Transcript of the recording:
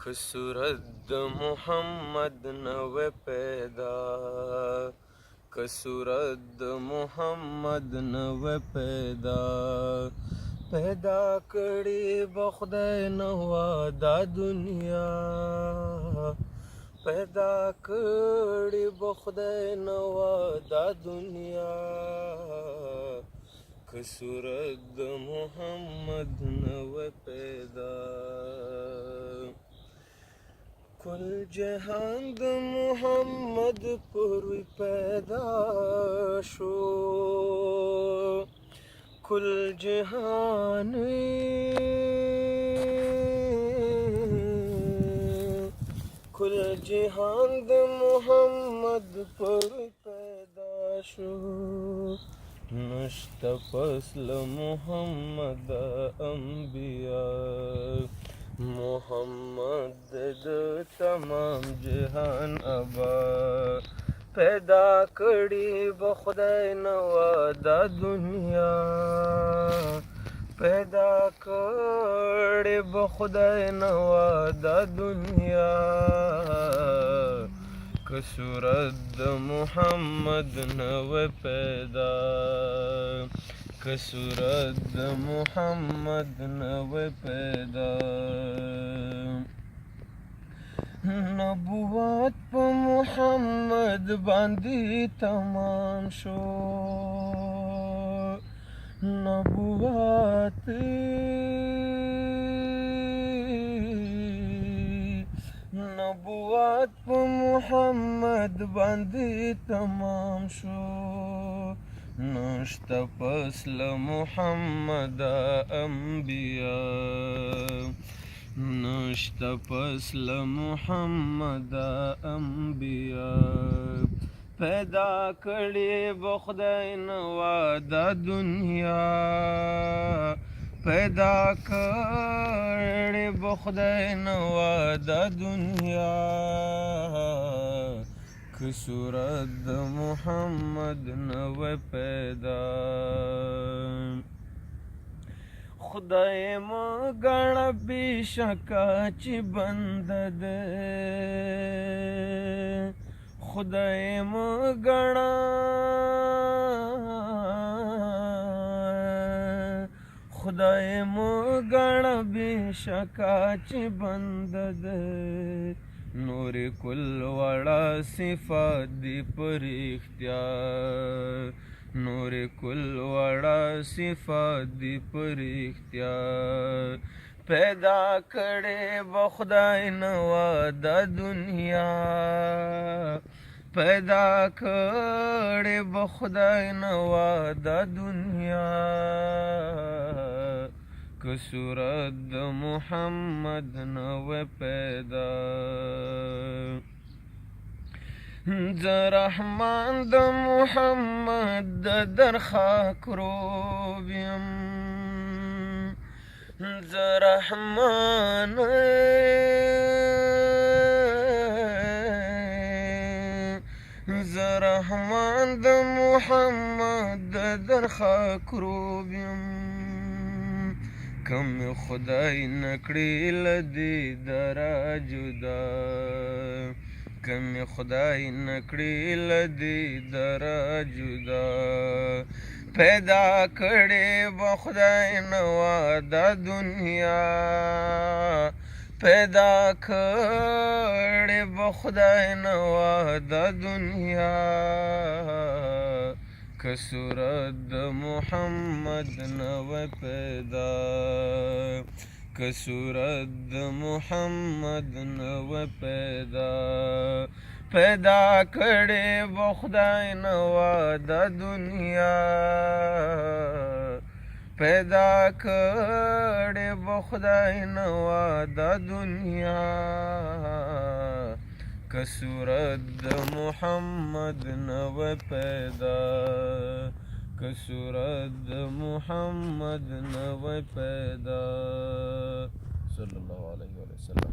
که صورت د محمد نوی پیدا، که صورت د محمد نوی پیدا، پیدا کړي به خدای نوا دا دنیا، پیدا کړي به خدای نوا دا دنیا، که صورت د محمد نوی پیدا. کل جهان د محمد پروی پیدا شو، کل جهان کل جهان د محمد پروی پیدا شو، نشته پس له محمد انبیاء، محمد د تمام جهان ابا، پیدا کړي به خدای نوا دا دنیا، پیدا کړي به خدای نوا دا دنیا، که صورت د محمد نوی پیدا، که صورت د محمد نوی پیدا. نبوت په محمد باندې تمام شو، نبوت نبوت په محمد باندې تمام شو، نشته پس له محمد انبیاء، نشته پس له محمد انبیاء، پیدا کړي به خدای نوا دا دنیا، پیدا کړي به خدای نوا دا دنیا، که صورت د محمد نوی پیدا. خدای مه ګڼه بېشکه چې بنده دی، خدای مه ګڼه خدای مه ګڼه بېشکه چې بنده دی، نور کل وړه صفات دی په رښتیا، نور کل وړه صفات دی په رښتیا، پیدا کړي به خدای نوا دا دنیا، پیدا کړي به خدای نوا دا دنیا، که صورت د محمد نوی پیدا. زه رحمان د محمد د درخاک روب یم، زه رحمان زه رحمان د محمد د درخاک روب یم، کم خدای نکړي له دې دره جدا، کم خدای نکړي له دې دره جدا، پیدا کړي به خدای نوا دا دنیا، پیدا کړي به خدای نوا دا دنیا، که صورت د محمد نوی پیدا، که صورت د محمد نوی پیدا، پیدا کړي به خدای نوا دا دنیا، پیدا کړي به خدای نوا دا دنیا، که صورت د محمد نوی پیدا، که صورت د محمد نوی پیدا. صلی الله علیه وسلم.